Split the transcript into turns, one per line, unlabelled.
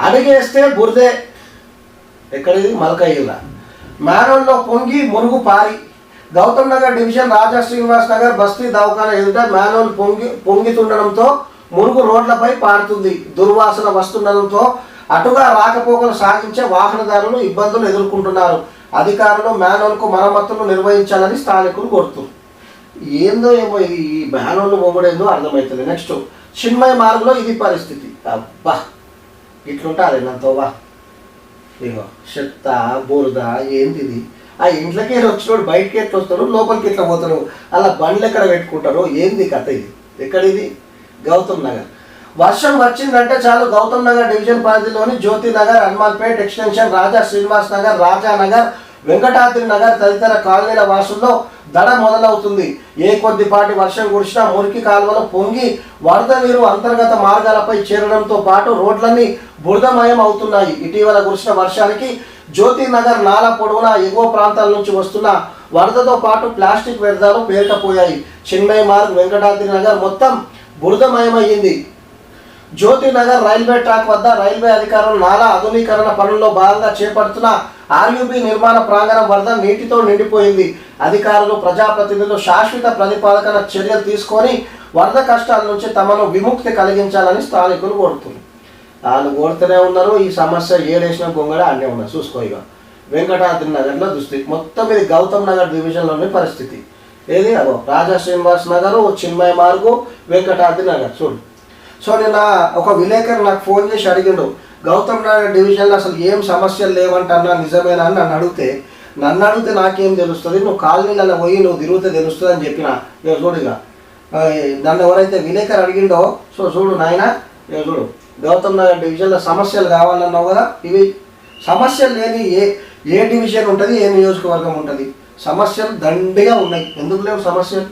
అడిగేస్తే బురదే. ఎక్కడిది? మల్కయ్యల. మ్యాన్హోల్లో పొంగి మురుగు పారి. గౌతమ్ నగర్ డివిజన్ రాజా శ్రీనివాస్ నగర్ బస్తీ దవాఖానా ఎదుట మ్యాన్హోల్ పొంగితుండడంతో మురుగు రోడ్లపై పారుతుంది. దుర్వాసన వస్తుండడంతో అటుగా రాకపోకలు సాగించే వాహనదారులు ఇబ్బందులు ఎదుర్కొంటున్నారు. అధికారులు మ్యాన్హోల్కు మరమ్మతులు నిర్వహించాలని స్థానికులు కోరుతున్నారు. ఏందో ఏమో ఇది, ఈ మ్యాన్హోల్ మొగుడేందో అర్థమవుతుంది. నెక్స్ట్ చిన్మయ మార్గంలో ఇది పరిస్థితి. అబ్బా ఇట్లుంటుంది నంతోవా. ఇగో చెత్త బురద ఏంటిది? ఆ ఇంట్లోకి వచ్చినోడు బయటకి ఎట్లా వస్తాడు, లోపలికి ఎట్లా పోతాడు, అలా బండ్లు ఎక్కడ పెట్టుకుంటారు, ఏంది కథ ఇది? ఎక్కడిది? గౌతమ్ నగర్. వర్షం వచ్చిందంటే చాలు గౌతమ్ నగర్ డివిజన్ పరిధిలోని జ్యోతి నగర్, హనుమాన్పేట్ ఎక్స్టెన్షన్, రాజా శ్రీనివాస్ నగర్, రాజానగర్, వెంకటాద్రి నగర్ తదితర కాలనీల వాసుల్లో దడ మొదలవుతుంది. ఏ కొద్దిపాటి వర్షం కురిసినా మురికి కాలువలు పొంగి వరద నీరు అంతర్గత మార్గాలపై చేరడంతో పాటు రోడ్లన్నీ బురదమయం అవుతున్నాయి. ఇటీవల కురిసిన వర్షానికి జ్యోతి నగర్ నాలా పొడవునా ఎగువ ప్రాంతాల నుంచి వస్తున్న వరదతో పాటు ప్లాస్టిక్ వ్యర్థాలు పేరుకపోయాయి. చిన్మయ మార్గ్, వెంకటాద్రి నగర్ మొత్తం బురదమయమయ్యింది. జ్యోతి నగర్ రైల్వే ట్రాక్ వద్ద రైల్వే అధికారులు నాలా ఆధునీకరణ పనుల్లో భాగంగా చేపడుతున్న ఆర్యూబీ నిర్మాణ ప్రాంగణం వద్ద నీటితో నిండిపోయింది. అధికారులు, ప్రజాప్రతినిధులు శాశ్వత ప్రతిపాదన చర్యలు తీసుకొని వరద కష్టాల నుంచి తమను విముక్తి కలిగించాలని స్థానికులు కోరుతున్నారు. వాళ్ళు కోరుతూనే ఉన్నారు. ఈ సమస్య ఏడేసిన గొంగడ అన్నీ ఉన్నారు. చూసుకో. ఇక వెంకటాద్రి నగర్లో దుస్థితి మొత్తం ఇది గౌతమ్ నగర్ డివిజన్లోని పరిస్థితి. ఏది? అగో రాజా శ్రీనివాస్ నగరు, చిన్మయ మార్గు, వెంకటాద్రి నగర్. చూడు. సో నిన్న ఒక విలేకరు నాకు ఫోన్ చేసి అడిగిండు, గౌతమ్ నగర్ డివిజన్లో అసలు ఏం సమస్యలు లేవంటన్నా నిజమేనా అని నన్ను అడిగితే నాకేం తెలుస్తుంది, నువ్వు కాలనీలలో పోయి నువ్వు తిరిగితే తెలుస్తుంది అని చెప్పిన. నేను చూడుగా నన్ను ఎవరైతే విలేకరు అడిగిండో, సో చూడు నాయన, నేను చూడు గౌతమ్ నగర్ డివిజన్లో సమస్యలు కావాలన్నావు కదా, ఇవి సమస్యలు లేని ఏ డివిజన్ ఉంటుంది, ఏ నియోజకవర్గం ఉంటుంది? సమస్యలు దండిగా ఉన్నాయి. ఎందుకు లేవు సమస్యలు?